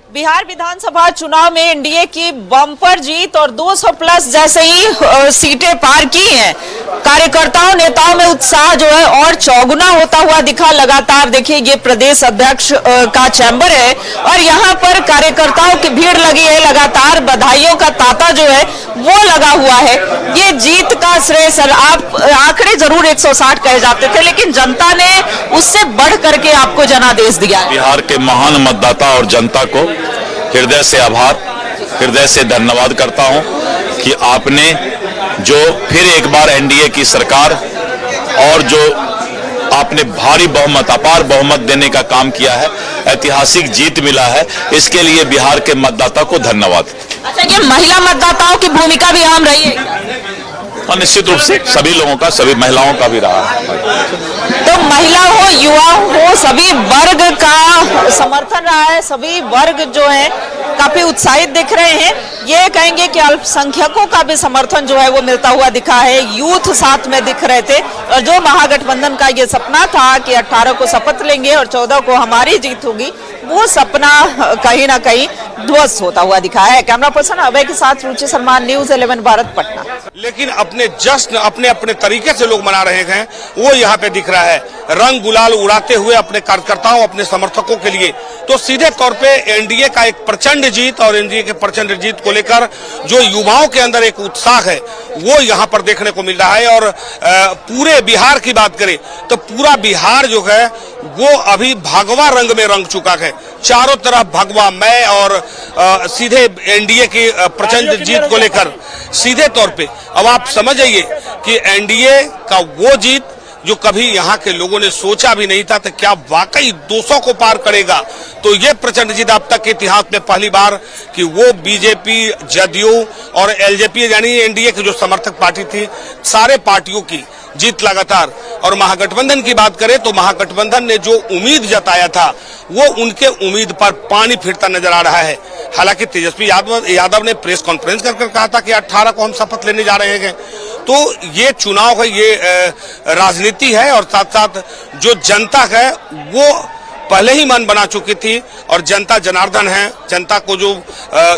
बिहार विधानसभा चुनाव में एनडीए की बम्पर जीत और 200 प्लस जैसे ही सीटें पार की हैं। कार्यकर्ताओं नेताओं में उत्साह जो है और चौगुना होता हुआ दिखा। लगातार देखिए ये प्रदेश अध्यक्ष का चैम्बर है और यहाँ पर कार्यकर्ताओं की भीड़ लगी है। लगातार बधाइयों का तांता जो है वो लगा हुआ है। ये जीत का श्रेय सर आप आंकड़े जरूर 160 कहे जाते थे, लेकिन जनता ने उससे बढ़ करके आपको जनादेश दिया। बिहार के महान मतदाता और जनता को हृदय से आभार, हृदय से धन्यवाद करता हूं कि आपने जो फिर एक बार एनडीए की सरकार और जो आपने भारी बहुमत, अपार बहुमत देने का काम किया है, ऐतिहासिक जीत मिला है, इसके लिए बिहार के मतदाता को धन्यवाद। अच्छा, ये महिला मतदाताओं की भूमिका भी अहम रही है? और निश्चित रूप से सभी लोगों का, सभी महिलाओं का भी रहा है। तो महिला हो, युवा हो, सभी वर्ग का समर्थन रहा है। सभी वर्ग जो है काफी उत्साहित दिख रहे हैं। ये कहेंगे कि अल्पसंख्यकों का भी समर्थन जो है वो मिलता हुआ दिखा है। यूथ साथ में दिख रहे थे और जो महागठबंधन का ये सपना था कि 18 को शपथ लेंगे और 14 को हमारी जीत होगी, वो सपना कहीं ना कहीं ध्वस्त होता हुआ दिखा है। कैमरा पर्सन अभय के साथ रुचि सलमान, न्यूज़ 11 भारत, पटना। लेकिन अपने जश्न अपने अपने तरीके से लोग मना रहे हैं, वो यहाँ पे दिख रहा है। रंग गुलाल उड़ाते हुए अपने कार्यकर्ताओं, अपने समर्थकों के लिए। तो सीधे तौर पे एनडीए का एक प्रचंड जीत और एनडीए के प्रचंड जीत को लेकर जो युवाओं के अंदर एक उत्साह है वो यहाँ पर देखने को मिल रहा है। और पूरे बिहार की बात करें तो पूरा बिहार जो है वो अभी भगवा रंग में रंग चुका है। चारों तरफ भगवा मैं और सीधे एनडीए की प्रचंड जीत को लेकर सीधे तौर पे अब आप समझ जाइए कि एनडीए का वो जीत जो कभी यहाँ के लोगों ने सोचा भी नहीं था, तो क्या वाकई 200 को पार करेगा। तो ये प्रचंड जीत अब तक के इतिहास में पहली बार कि वो बीजेपी, जदयू और एलजेपी यानी एनडीए की जो समर्थक पार्टी थी, सारे पार्टियों की जीत लगातार। और महागठबंधन की बात करें तो महागठबंधन ने जो उम्मीद जताया था वो उनके उम्मीद पर पानी फिरता नजर आ रहा है। हालांकि तेजस्वी यादव ने प्रेस कॉन्फ्रेंस कर कहा था कि 18 को हम शपथ लेने जा रहे हैं। तो ये चुनाव है, ये राजनीति है और साथ साथ जो जनता है वो पहले ही मन बना चुकी थी और जनता जनार्दन है। जनता को जो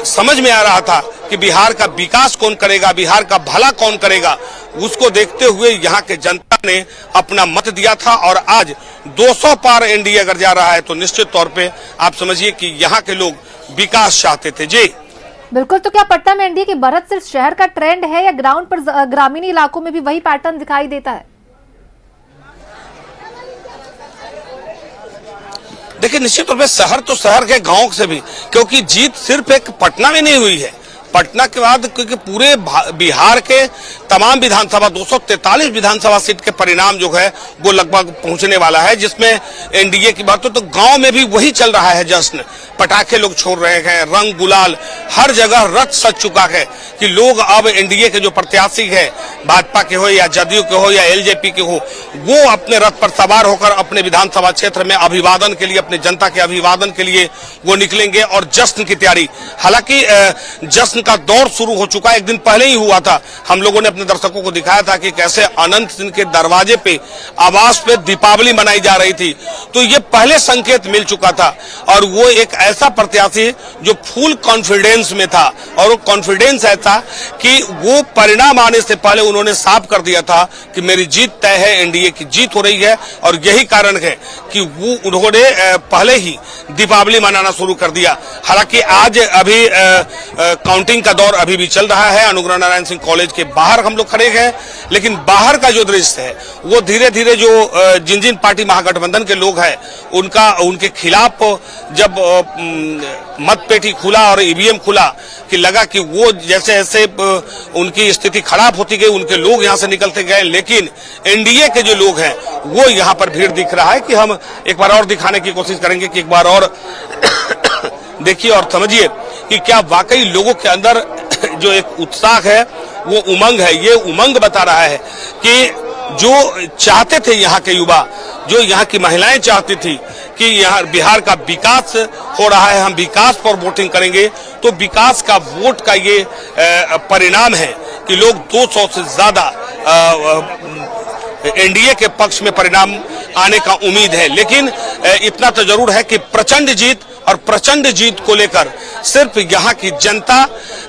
समझ में आ रहा था कि बिहार का विकास कौन करेगा, बिहार का भला कौन करेगा, उसको देखते हुए यहाँ के जनता ने अपना मत दिया था। और आज 200 पार एनडीए अगर जा रहा है तो निश्चित तौर पे आप समझिए कि यहाँ के लोग विकास चाहते थे। जी बिल्कुल। तो क्या पटना में एनडीए की बढ़त सिर्फ शहर का ट्रेंड है या ग्राउंड पर ग्रामीण इलाकों में भी वही पैटर्न दिखाई देता है? देखिए, निश्चित तौर पे शहर तो शहर के गांव से भी, क्योंकि जीत सिर्फ एक पटना में नहीं हुई है। पटना के बाद क्योंकि पूरे बिहार के तमाम विधानसभा 243 विधानसभा सीट के परिणाम जो है वो लगभग पहुंचने वाला है, जिसमें एनडीए की बात हो तो गांव में भी वही चल रहा है जश्न। पटाखे लोग छोड़ रहे हैं, रंग गुलाल हर जगह रथ सज चुका है कि लोग अब एनडीए के जो प्रत्याशी है, भाजपा के हो या जदयू के हो या एलजेपी के हो, वो अपने रथ पर सवार होकर अपने विधानसभा क्षेत्र में अभिवादन के लिए, अपने जनता के अभिवादन के लिए वो निकलेंगे और जश्न की तैयारी। हालांकि जश्न का दौर शुरू हो चुका है, एक दिन पहले ही हुआ था। हम लोगों ने अपने दर्शकों को दिखाया था कि कैसे अनंत सिंह के दरवाजे पे, आवास पे दीपावली मनाई जा रही थी। तो ये पहले संकेत मिल चुका था और वो एक ऐसा प्रत्याशी जो फुल कॉन्फिडेंस में था और वो कॉन्फिडेंस ऐसा कि वो परिणाम आने से पहले उन्होंने साफ कर दिया था कि मेरी जीत तय है, एनडीए की जीत हो रही है। और यही कारण है कि वो उन्होंने पहले ही दीपावली मनाना शुरू कर दिया। हालांकि आज अभी काउंटिंग का दौर अभी भी चल रहा है। अनुग्रह नारायण सिंह कॉलेज के बाहर हम लोग खड़े हैं, लेकिन बाहर का जो दृश्य है वो धीरे धीरे जो जिन जिन पार्टी महागठबंधन के लोग हैं उनके खिलाफ जब मतपेटी खुला और ईवीएम खुला कि लगा कि वो जैसे जैसे उनकी स्थिति खराब होती गई, उनके लोग यहाँ से निकलते गए। लेकिन एनडीए के जो लोग हैं वो यहाँ पर भीड़ दिख रहा है कि हम एक बार और दिखाने की कोशिश करेंगे कि एक बार और देखिए और समझिए कि क्या वाकई लोगों के अंदर जो एक उत्साह है, वो उमंग है। ये उमंग बता रहा है कि जो चाहते थे यहाँ के युवा, जो यहाँ की महिलाएं चाहती थी कि यहाँ बिहार का विकास हो रहा है, हम विकास पर वोटिंग करेंगे, तो विकास का वोट का ये परिणाम है कि लोग 200 से ज्यादा एनडीए के पक्ष में परिणाम आने का उम्मीद है। लेकिन इतना तो जरूर है कि प्रचंड जीत और प्रचंड जीत को लेकर सिर्फ यहाँ की जनता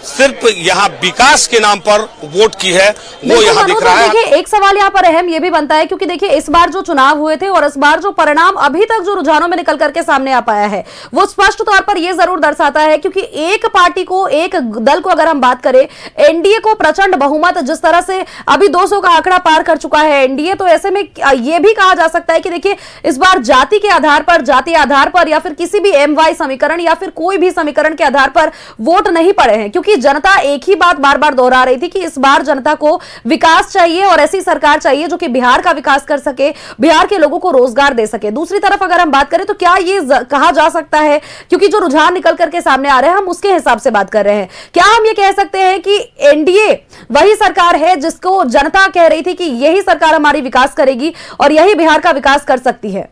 सिर्फ यहाँ विकास के नाम पर वोट की है, वो यहाँ दिख रहा है। देखिए, एक सवाल यहाँ पर अहम ये भी बनता है, क्योंकि देखिए इस बार जो चुनाव हुए थे और इस बार जो परिणाम अभी तक जो रुझानों में निकल करके सामने आ पाया है, वो स्पष्ट तौर पर ये जरूर दर्शाता है, क्योंकि एक पार्टी को, एक दल को अगर हम बात करें, एनडीए को प्रचंड बहुमत जिस तरह से अभी 200 का आंकड़ा पार कर चुका है एनडीए, तो ऐसे में यह भी कहा जा सकता है कि देखिए इस बार जाति के आधार पर, जातीय आधार पर या फिर किसी भी एमवाई समीकरण या फिर कोई भी समीकरण के आधार पर वोट नहीं पड़े हैं, क्योंकि जनता एक ही बात बार बार दोहरा रही थी कि इस बार जनता को विकास चाहिए और ऐसी सरकार चाहिए जो कि बिहार का विकास कर सके, बिहार के लोगों को रोजगार दे सके। दूसरी तरफ अगर हम बात करें तो क्या ये कहा जा सकता है, क्योंकि जो रुझान निकल करके सामने आ रहे हैं हम उसके हिसाब से बात कर रहे हैं, क्या हम ये कह सकते हैं कि एनडीए वही सरकार है जिसको जनता कह रही थी कि यही सरकार हमारी विकास करेगी और यही बिहार का विकास कर सकती है?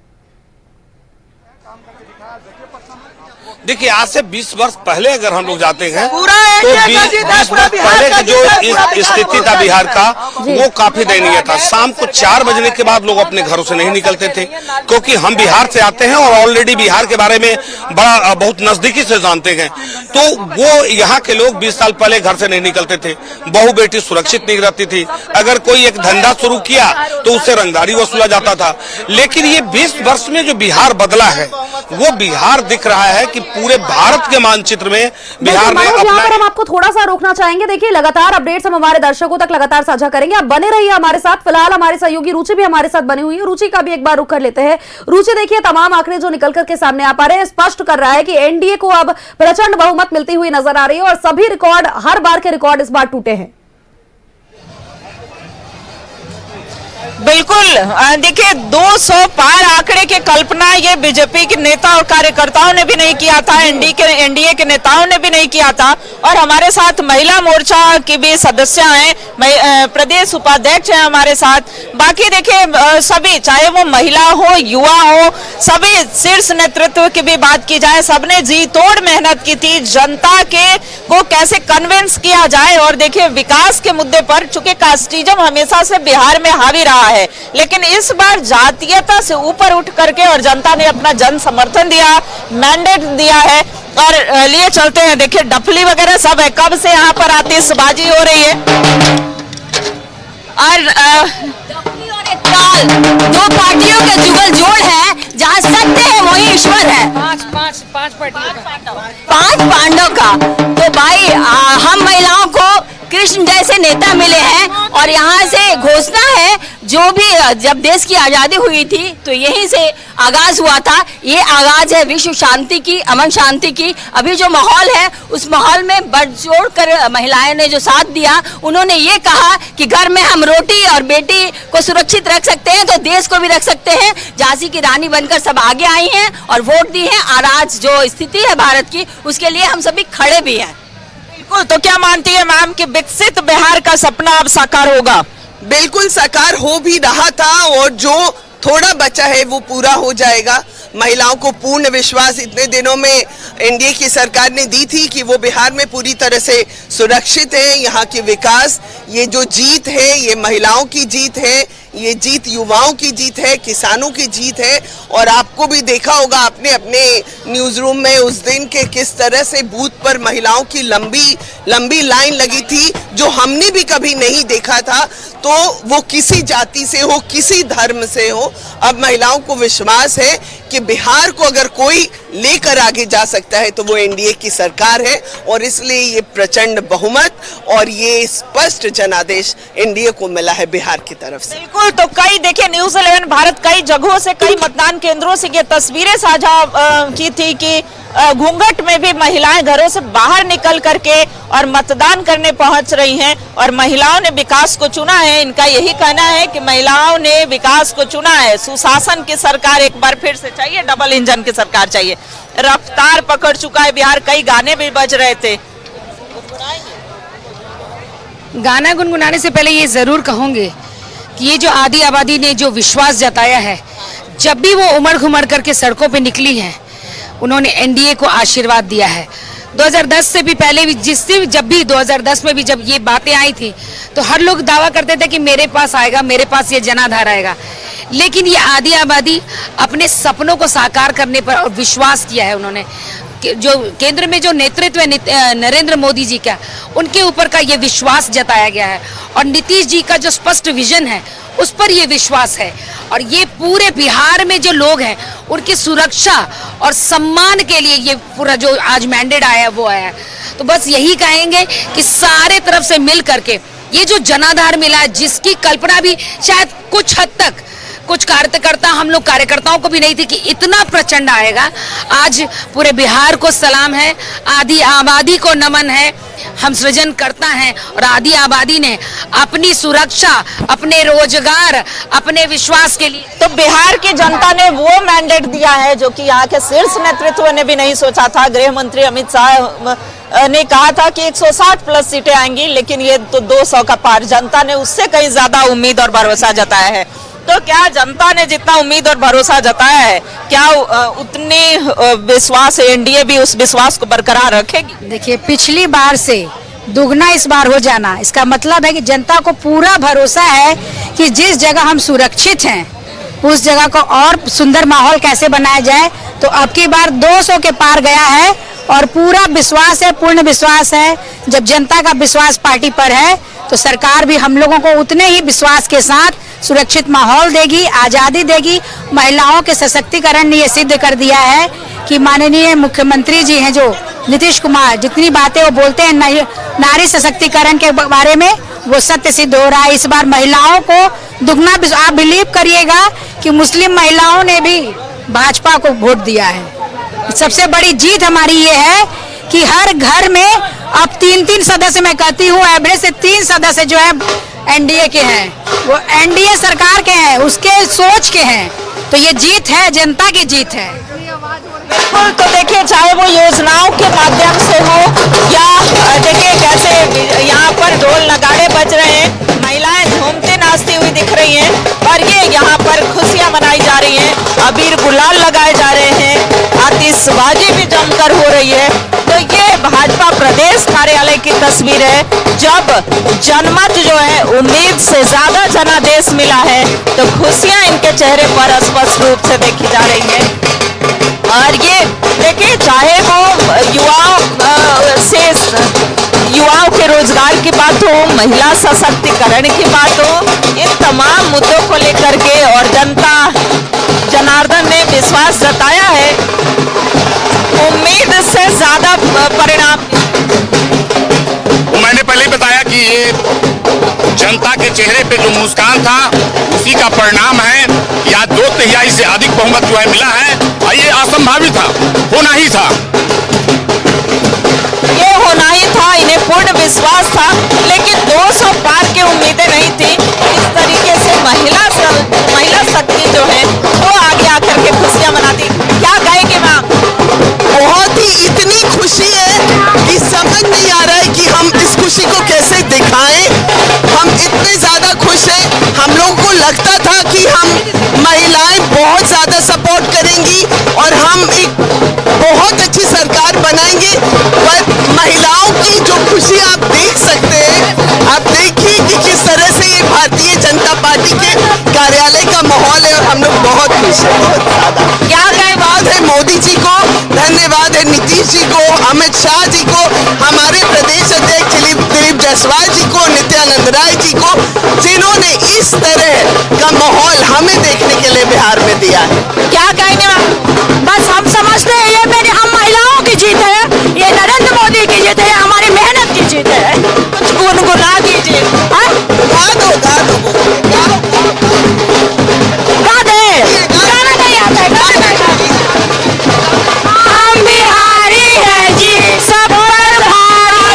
देखिए, आज से 20 वर्ष पहले अगर हम लोग जाते हैं तो इंडिया 20 वर्ष पहले की जो स्थिति था बिहार का, वो काफी दयनीय था। शाम को 4 बजने के बाद लोग अपने घरों से नहीं निकलते थे, क्योंकि हम बिहार से आते हैं और ऑलरेडी बिहार के बारे में बहुत नजदीकी से जानते हैं। तो वो यहाँ के लोग 20 साल पहले घर से नहीं निकलते थे, बहू बेटी सुरक्षित नहीं रहती थी, अगर कोई एक धंधा शुरू किया तो उससे रंगदारी वसूला जाता था। लेकिन ये 20 वर्ष में जो बिहार बदला है, वो बिहार दिख रहा है कि पूरे भारत के मानचित्र में बिहार ने अपना। यहाँ पर हम आपको थोड़ा सा रोकना चाहेंगे। देखिए, लगातार अपडेट्स हम हमारे दर्शकों तक लगातार साझा करेंगे, आप बने रहिए हमारे साथ। फिलहाल हमारे सहयोगी रुचि भी हमारे साथ बनी हुई है, रुचि का भी एक बार रुख कर लेते हैं। रुचि, देखिए तमाम आंकड़े जो निकल करके सामने आ पा रहे हैं स्पष्ट कर रहा है कि एनडीए को अब प्रचंड बहुमत मिलती हुई नजर आ रही है और सभी रिकॉर्ड, हर बार के रिकॉर्ड इस बार टूटे हैं। बिल्कुल, देखिए 200 पार आंकड़े की कल्पना ये बीजेपी के नेता और कार्यकर्ताओं ने भी नहीं किया था, एनडीए के नेताओं ने भी नहीं किया था। और हमारे साथ महिला मोर्चा की भी सदस्य हैं, प्रदेश उपाध्यक्ष हैं हमारे साथ। बाकी देखिए सभी, चाहे वो महिला हो, युवा हो, सभी शीर्ष नेतृत्व की भी बात की जाए, सबने जी तोड़ मेहनत की थी जनता के को कैसे कन्विंस किया जाए। और देखिए विकास के मुद्दे पर, चूंकि कास्टिज्म हमेशा से बिहार में हावी रहा है, लेकिन इस बार जातीयता से ऊपर उठ करके और जनता ने अपना जन समर्थन दिया, मैंडेट दिया है। और लिए चलते हैं, देखिए डफली वगैरह सब है, कब से यहाँ पर आतिशबाजी हो रही है। और ताल, दो पार्टियों का जुगल जोड़ है, जहाँ सत्य है वही ईश्वर है। पांच पांडव का। तो भाई हम महिलाओं को कृष्ण जैसे नेता मिले हैं और यहाँ से घोषणा है, जो भी जब देश की आजादी हुई थी तो यहीं से आगाज हुआ था। ये आगाज है विश्व शांति की, अमन शांति की। अभी जो माहौल है उस माहौल में बढ़-जोड़ कर महिलाएं ने जो साथ दिया, उन्होंने ये कहा कि घर में हम रोटी और बेटी को सुरक्षित रख सकते हैं तो देश को भी रख सकते हैं। झांसी की रानी बनकर सब आगे आई हैं और वोट दी हैं। और आज जो स्थिति है भारत की, उसके लिए हम सभी खड़े भी हैं। बिल्कुल, तो क्या मानती है मैम कि विकसित बिहार का सपना अब साकार होगा? बिल्कुल साकार हो भी रहा था और जो थोड़ा बचा है वो पूरा हो जाएगा। महिलाओं को पूर्ण विश्वास इतने दिनों में एनडीए की सरकार ने दी थी कि वो बिहार में पूरी तरह से सुरक्षित है। यहाँ की विकास, ये जो जीत है ये महिलाओं की जीत है, ये जीत युवाओं की जीत है, किसानों की जीत है। और आपको भी देखा होगा आपने अपने न्यूज रूम में उस दिन के किस तरह से बूथ पर महिलाओं की लंबी लंबी लाइन लगी थी, जो हमने भी कभी नहीं देखा था। तो वो किसी जाति से हो, किसी धर्म से हो, अब महिलाओं को विश्वास है कि बिहार को अगर कोई लेकर आगे जा सकता है तो वो एनडीए की सरकार है। और इसलिए ये प्रचंड बहुमत और ये स्पष्ट जनादेश एनडीए को मिला है बिहार की तरफ से। बिल्कुल, तो कई देखिए न्यूज़ 11 भारत कई जगहों से, कई मतदान केंद्रों से ये तस्वीरें साझा की थी कि घूंघट में भी महिलाएं घरों से बाहर निकल करके और मतदान करने पहुंच रही हैं। और महिलाओं ने विकास को चुना है, इनका यही कहना है कि महिलाओं ने विकास को चुना है। सुशासन की सरकार एक बार फिर से चाहिए, डबल इंजन की सरकार चाहिए। रफ्तार पकड़ चुका है बिहार, कई गाने भी बज रहे थे। गाना गुनगुनाने से पहले ये जरूर कहूंगे कि ये जो आधी आबादी ने जो विश्वास जताया है, जब भी वो उमड़ घुमड़ करके सड़कों पे निकली है, उन्होंने एनडीए को आशीर्वाद दिया है। 2010 से भी पहले भी, जब भी 2010 में भी जब ये बातें आई थी तो हर लोग दावा करते थे कि मेरे पास आएगा, मेरे पास ये जनाधार आएगा। लेकिन ये आधी आबादी अपने सपनों को साकार करने पर और विश्वास किया है उन्होंने। जो केंद्र में जो नेतृत्व है नरेंद्र मोदी जी का, उनके ऊपर का ये विश्वास जताया गया है और नीतीश जी का जो स्पष्ट विजन है उस पर ये विश्वास है। और ये पूरे बिहार में जो लोग हैं उनकी सुरक्षा और सम्मान के लिए ये पूरा जो आज मैंडेट आया है वो आया है। तो बस यही कहेंगे कि सारे तरफ से मिल करके ये जो जनाधार मिला है, जिसकी कल्पना भी शायद कुछ हद तक कुछ कार्यकर्ता हम लोग कार्यकर्ताओं को भी नहीं थी कि इतना प्रचंड आएगा। आज पूरे बिहार को सलाम है, आधी आबादी को नमन है। हम सृजन करता है और आधी आबादी ने अपनी सुरक्षा, अपने रोजगार, अपने विश्वास के लिए तो बिहार की जनता ने वो मैंडेट दिया है जो कि यहाँ के शीर्ष नेतृत्व ने भी नहीं सोचा था। गृह मंत्री अमित शाह ने कहा था कि 160 प्लस सीटें आएंगी, लेकिन ये तो 200 का पार। जनता ने उससे कहीं ज्यादा उम्मीद और भरोसा जताया है। तो क्या जनता ने जितना उम्मीद और भरोसा जताया है, क्या उतनी विश्वास एनडीए भी उस विश्वास को बरकरार रखेगी? देखिए, पिछली बार से दुगना इस बार हो जाना, इसका मतलब है कि जनता को पूरा भरोसा है कि जिस जगह हम सुरक्षित हैं उस जगह को और सुंदर माहौल कैसे बनाया जाए। तो अब की बार 200 के पार गया है और पूरा विश्वास है, पूर्ण विश्वास है। जब जनता का विश्वास पार्टी पर है तो सरकार भी हम लोगों को उतने ही विश्वास के साथ सुरक्षित माहौल देगी, आज़ादी देगी। महिलाओं के सशक्तिकरण ने ये सिद्ध कर दिया है कि माननीय मुख्यमंत्री जी हैं जो नीतीश कुमार, जितनी बातें वो बोलते हैं नारी सशक्तिकरण के बारे में, वो सत्य सिद्ध हो रहा है। इस बार महिलाओं को दुगना, आप बिलीव करिएगा कि मुस्लिम महिलाओं ने भी भाजपा को वोट दिया है। सबसे बड़ी जीत हमारी ये है कि हर घर में अब 3-3 सदस्य, मैं कहती हूँ एवरेज से 3 सदस्य जो है एनडीए के हैं, वो एनडीए सरकार के हैं, उसके सोच के हैं। तो ये जीत है, जनता की जीत है। बिल्कुल। तो देखिए, चाहे वो योजनाओं के माध्यम से हो या देखिए कैसे यहाँ पर ढोल नगाड़े बज रहे हैं, महिलाएं झूमते नाचती हुई दिख रही हैं और ये यहाँ पर खुशियां मनाई जा रही हैं, अबीर गुलाल लगाए जा रहे हैं, आतिशबाजी भी जमकर हो रही है। तो ये भाजपा प्रदेश कार्यालय की तस्वीर है, जब जनमत जो है उम्मीद से ज्यादा जनादेश मिला है तो खुशियां इनके चेहरे पर स्पष्ट रूप से देखी जा रही है। और ये देखिए, चाहे वो युवाओं के रोजगार की बात हो, महिला सशक्तिकरण की बात हो, इन तमाम मुद्दों को लेकर के और जनता जनार्दन ने विश्वास जताया है, उम्मीद से ज्यादा परिणाम। मैंने पहले ही बताया कि ये जनता के चेहरे पे जो मुस्कान था उसी का परिणाम है। या 2/3 से अधिक बहुमत जो है मिला है, और ये असंभावित था, होना ही था, ये होना ही था, इन्हें पूर्ण विश्वास था। लेकिन 200 पार की उम्मीदें नहीं थी। इस तरीके से महिला शक्ति जो है वो आगे आकर के खुशियां मनाती। क्या कहेंगे मैम? बहुत ही इतनी खुशी है कि समझ नहीं आ रहा है कि हम इस खुशी को कैसे दिखाएं। हम इतने ज्यादा खुश हैं, हम लोगों को लगता था कि हम महिलाएं बहुत ज्यादा सपोर्ट करेंगी और हम एक बहुत अच्छी सरकार बनाएंगे। पर महिलाओं की जो खुशी आप देख सकते हैं, आप देखिए कि किस तरह से ये भारतीय जनता पार्टी के कार्यालय का माहौल है और हम लोग बहुत खुश हैं, बहुत ज्यादा। क्या धन्यवाद है मोदी जी को, धन्यवाद है नीतीश जी को, अमित शाह जी को, हमारे प्रदेश अध्यक्ष दिलीप जायसवाल जी को, नित्यानंद राय जी को, जिन्होंने इस तरह का माहौल हमें देखने के लिए बिहार में दिया है। क्या कहेंगे मैम? बस हम समझते हैं ये मेरी हम महिलाओं की जीत है, ये नरेंद्र मोदी की जीत है, हमारी मेहनत की जीत है। कुछ गुनगुना दीजिए। गा दो गा दे, गाना नहीं आता है, गाना नहीं आता है। हम बिहारी है जी, सब पर भारी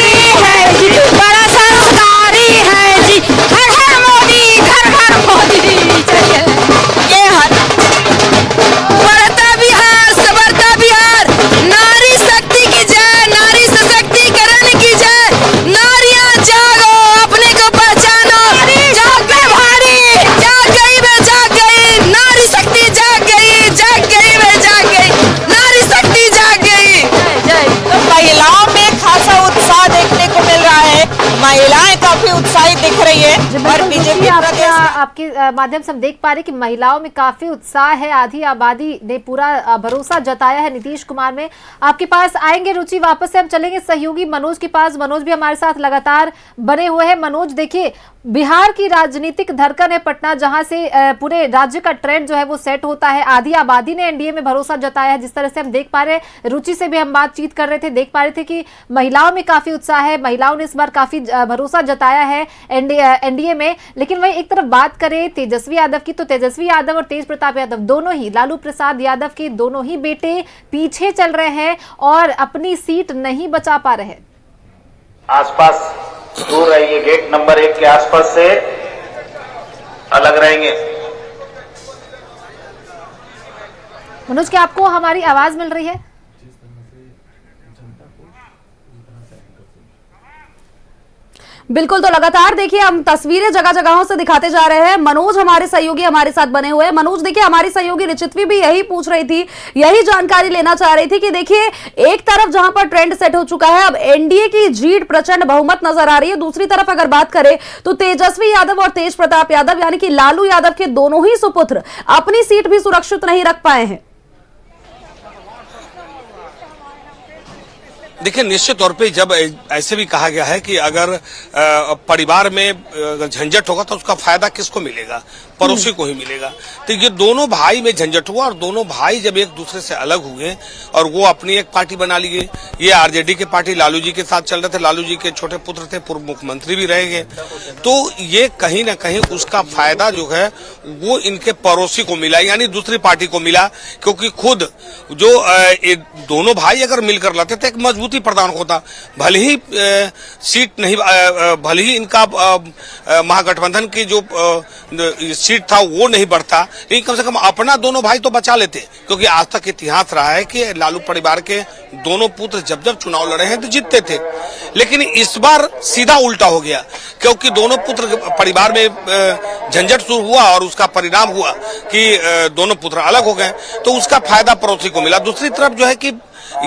उत्साहित दिख रही है। जी, और बिल्कुल, बीजेपी क्योंकि आपके माध्यम से हम देख पा रहे हैं कि महिलाओं में काफी उत्साह है। आधी आबादी ने पूरा भरोसा जताया है नीतीश कुमार में। आपके पास आएंगे रुचि, वापस से हम चलेंगे सहयोगी मनोज के पास। मनोज भी हमारे साथ लगातार बने हुए हैं। मनोज, देखिए, बिहार की राजनीतिक धड़कन है पटना, जहां से पूरे राज्य का ट्रेंड जो है वो सेट होता है। आधी आबादी ने एनडीए में भरोसा जताया है। जिस तरह से हम देख पा रहे हैं, रुचि से भी हम बातचीत कर रहे थे, देख पा रहे थे कि महिलाओं में काफी उत्साह है। महिलाओं ने इस बार काफी भरोसा जताया है एनडीए में। लेकिन वही एक तरफ बात करें तेजस्वी यादव की, तो तेजस्वी यादव और तेज प्रताप यादव दोनों ही, लालू प्रसाद यादव के दोनों ही बेटे पीछे चल रहे हैं और अपनी सीट नहीं बचा पा रहे हैं। आसपास दूर रहिए, गेट नंबर 1 के आसपास से अलग रहेंगे। मनोज, क्या आपको हमारी आवाज मिल रही है? बिल्कुल, तो लगातार देखिए हम तस्वीरें जगह जगहों से दिखाते जा रहे हैं। मनोज हमारे सहयोगी हमारे साथ बने हुए हैं। मनोज, देखिए हमारी सहयोगी रिचितवी भी यही पूछ रही थी, यही जानकारी लेना चाह रही थी कि देखिए एक तरफ जहां पर ट्रेंड सेट हो चुका है, अब एनडीए की जीत प्रचंड बहुमत नजर आ रही है। दूसरी तरफ अगर बात करें तो तेजस्वी यादव और तेज प्रताप यादव यानी कि लालू यादव के दोनों ही सुपुत्र अपनी सीट भी सुरक्षित नहीं रख पाए हैं। देखिए, निश्चित तौर पे जब ऐसे भी कहा गया है कि अगर परिवार में झंझट होगा तो उसका फायदा किसको मिलेगा? पड़ोसी को ही मिलेगा। तो ये दोनों भाई में झंझट हुआ और दोनों भाई जब एक दूसरे से अलग हुए और वो अपनी एक पार्टी बना लिए। ये आरजेडी की पार्टी लालू जी के साथ चल रहे थे, लालू जी के छोटे पुत्र थे, पूर्व मुख्यमंत्री भी रहे गए। तो ये कहीं ना कहीं उसका फायदा जो है वो इनके पड़ोसी को मिला, यानी दूसरी पार्टी को मिला। क्योंकि खुद जो दोनों भाई अगर मिलकर लाते थे एक मजबूती प्रदान होता। भले ही सीट नहीं, भले ही इनका महागठबंधन की जो सीट था वो नहीं बढ़ता, लेकिन कम से कम अपना दोनों भाई तो बचा लेते। क्योंकि आज तक इतिहास रहा है कि लालू परिवार के दोनों पुत्र जब जब चुनाव लड़े हैं तो जीतते थे। लेकिन इस बार सीधा उल्टा हो गया, क्योंकि दोनों पुत्र परिवार में झंझट शुरू हुआ और उसका परिणाम हुआ कि दोनों पुत्र अलग हो गए। तो उसका फायदा पड़ोसी को मिला। दूसरी तरफ जो है कि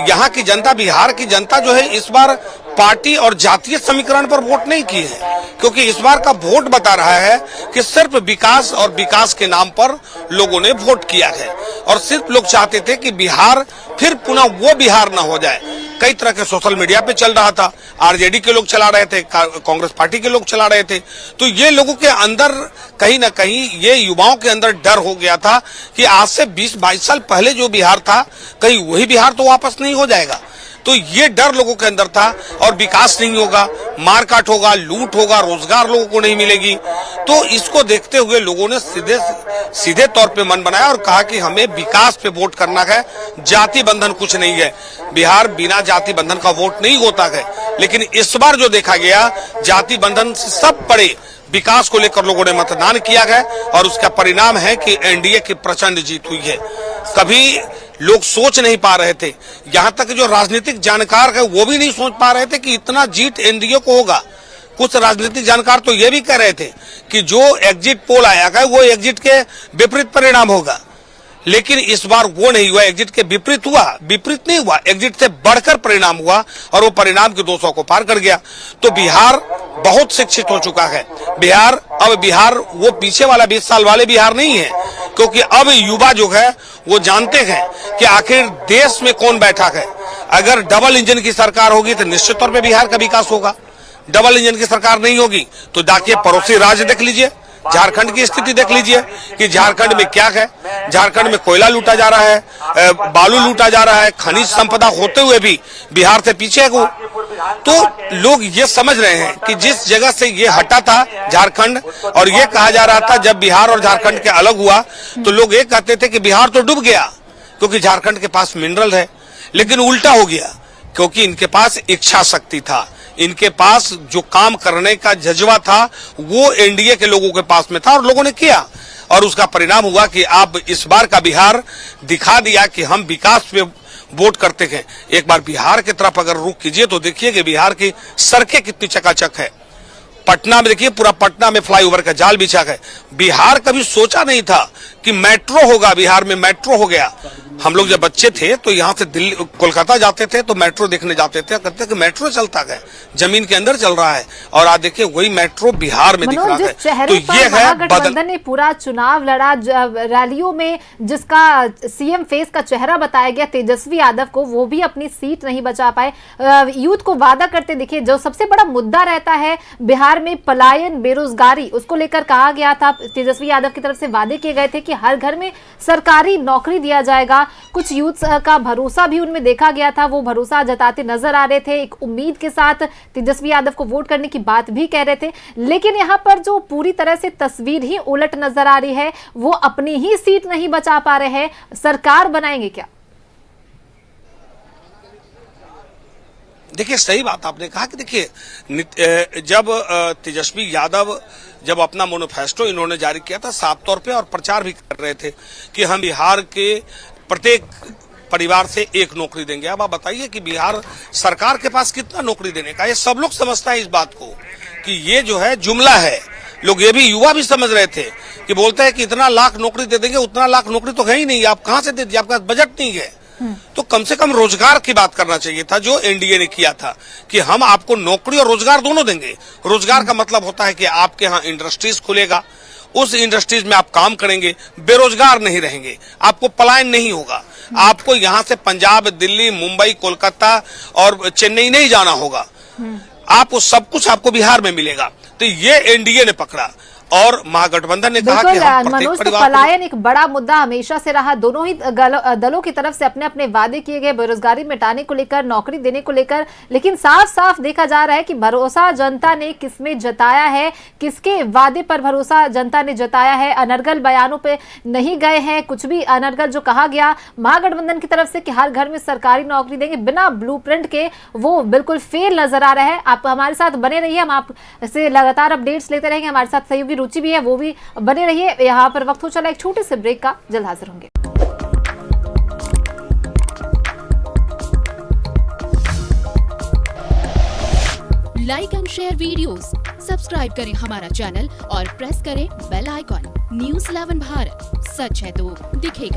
यहाँ की जनता, बिहार की जनता जो है इस बार पार्टी और जातीय समीकरण पर वोट नहीं की है, क्योंकि इस बार का वोट बता रहा है कि सिर्फ विकास और विकास के नाम पर लोगों ने वोट किया है। और सिर्फ लोग चाहते थे कि बिहार फिर पुनः वो बिहार न हो जाए। कई तरह के सोशल मीडिया पे चल रहा था, आरजेडी के लोग चला रहे थे, कांग्रेस पार्टी के लोग चला रहे थे। तो ये लोगों के अंदर कहीं ना कहीं, ये युवाओं के अंदर डर हो गया था कि आज से 20-22 साल पहले जो बिहार था, कहीं वही बिहार तो वापस नहीं हो जाएगा। तो ये डर लोगों के अंदर था और विकास नहीं होगा, मारकाट होगा, लूट होगा, रोजगार लोगों को नहीं मिलेगी। तो इसको देखते हुए लोगों ने सीधे तौर पे मन बनाया और कहा कि हमें विकास पे वोट करना है, जाति बंधन कुछ नहीं है। बिहार बिना जाति बंधन का वोट नहीं होता है। लेकिन इस बार जो देखा गया, जाति बंधन से सब बड़े विकास को लेकर लोगों ने मतदान किया है और उसका परिणाम है कि एनडीए की प्रचंड जीत हुई है। कभी लोग सोच नहीं पा रहे थे, यहाँ तक जो राजनीतिक जानकार है वो भी नहीं सोच पा रहे थे कि इतना जीत एनडीए को होगा। कुछ राजनीतिक जानकार तो ये भी कह रहे थे कि जो एग्जिट पोल आया है वो एग्जिट के विपरीत परिणाम होगा। लेकिन इस बार वो नहीं हुआ, एग्जिट के विपरीत हुआ, विपरीत नहीं हुआ, एग्जिट से बढ़कर परिणाम हुआ और वो परिणाम के 200 को पार कर गया। तो बिहार बहुत शिक्षित हो चुका है। बिहार वो पीछे वाला 20 साल वाले बिहार नहीं है, क्योंकि अब युवा जो है वो जानते हैं कि आखिर देश में कौन बैठा है। अगर डबल इंजन की सरकार होगी तो निश्चित तौर पे बिहार का विकास होगा। डबल इंजन की सरकार नहीं होगी तो जाके पड़ोसी राज्य देख लीजिए, झारखंड की स्थिति देख लीजिए कि झारखंड में क्या है। झारखंड में कोयला लूटा जा रहा है, बालू लूटा जा रहा है, खनिज संपदा होते हुए भी बिहार से पीछे है वो। तो लोग ये समझ रहे हैं कि जिस जगह से ये हटा था झारखंड, और ये कहा जा रहा था जब बिहार और झारखंड के अलग हुआ तो लोग ये कहते थे कि बिहार तो डूब गया क्योंकि झारखंड के पास मिनरल है। लेकिन उल्टा हो गया, क्योंकि इनके पास इच्छा शक्ति था, इनके पास जो काम करने का जज्बा था वो एनडीए के लोगों के पास में था और लोगों ने किया। और उसका परिणाम हुआ कि अब इस बार का बिहार दिखा दिया कि हम विकास पे वोट करते हैं। एक बार बिहार की तरफ अगर रुख कीजिए तो देखिए कि बिहार की सड़कें कितनी चकाचक है। पटना में देखिए, पूरा पटना में फ्लाईओवर का जाल बिछा है। बिहार कभी सोचा नहीं था कि मेट्रो होगा, बिहार में मेट्रो हो गया। हम लोग जब बच्चे थे तो यहाँ से दिल्ली कोलकाता जाते थे तो मेट्रो देखने जाते थे, कहते कि मेट्रो चलता है, जमीन के अंदर चल रहा है, और आज देखिए वही मेट्रो बिहार में दिख रहा है। तो ये है महागठबंधन ने पूरा चुनाव लड़ा, रैलियों में जिसका सीएम फेस का चेहरा बताया गया तेजस्वी यादव को, वो भी अपनी सीट नहीं बचा पाए। यूथ को वादा करते दिखे। जो सबसे बड़ा मुद्दा रहता है बिहार में पलायन, बेरोजगारी, उसको लेकर कहा गया था, तेजस्वी यादव की तरफ से वादे किए गए थे कि हर घर में सरकारी नौकरी दिया जाएगा। कुछ यूथ का भरोसा भी उनमें देखा गया था, वो भरोसा जताते नजर आ रहे थे, एक उम्मीद के साथ तेजस्वी यादव को वोट करने की बात भी कह रहे थे। लेकिन यहां पर जो पूरी तरह से तस्वीर ही उलट नजर आ रही है, वो अपनी ही सीट नहीं बचा पा रहे हैं। सरकार बनाएंगे क्या? देखिए सही बात आपने कहा कि देखिए जब तेजस्वी यादव जब अपना मैनिफेस्टो इन्होंने जारी किया था साफ तौर पे, और प्रचार भी कर रहे थे कि हम बिहार के प्रत्येक परिवार से एक नौकरी देंगे। अब आप बताइए कि बिहार सरकार के पास कितना नौकरी देने का, ये सब लोग समझता है इस बात को कि ये जो है जुमला है। लोग ये भी, युवा भी समझ रहे थे कि बोलते हैं कि इतना लाख नौकरी दे देंगे, उतना लाख नौकरी तो है ही नहीं, आप कहां से दे दीजिए, आपका बजट नहीं है। तो कम से कम रोजगार की बात करना चाहिए था, जो एनडीए ने किया था कि हम आपको नौकरी और रोजगार दोनों देंगे। रोजगार का मतलब होता है कि आपके यहाँ इंडस्ट्रीज खुलेगा, उस इंडस्ट्रीज में आप काम करेंगे, बेरोजगार नहीं रहेंगे, आपको पलायन नहीं होगा, आपको यहाँ से पंजाब, दिल्ली, मुंबई, कोलकाता और चेन्नई नहीं जाना होगा, आपको सब कुछ आपको बिहार में मिलेगा। तो ये एनडीए ने पकड़ा और महागठबंधन ने कहा कि हम मनोज, तो पलायन एक बड़ा मुद्दा हमेशा से रहा। दोनों ही दलों की तरफ से अपने अपने वादे किए गए, बेरोजगारी मिटाने को लेकर, नौकरी देने को लेकर, लेकिन साफ साफ देखा जा रहा है कि भरोसा जनता ने किसमें जताया है, किसके वादे पर भरोसा जनता ने जताया है। अनर्गल बयानों पे नहीं गए हैं, कुछ भी अनर्गल जो कहा गया महागठबंधन की तरफ से कि हर घर में सरकारी नौकरी देंगे बिना ब्लूप्रिंट के, वो बिल्कुल फेल नजर आ रहा है। आप हमारे साथ बने रहिए, हम आपसे लगातार अपडेट्स लेते रहेंगे। हमारे साथ सहयोगी रुचि भी है, वो भी बने रहिए। यहाँ पर वक्त हो चला एक छोटे से ब्रेक का, जल्द हाजिर होंगे। Like and share videos, subscribe करें हमारा चैनल और प्रेस करें बेल आइकॉन। न्यूज़ 11 भारत, सच है तो दिखेगा।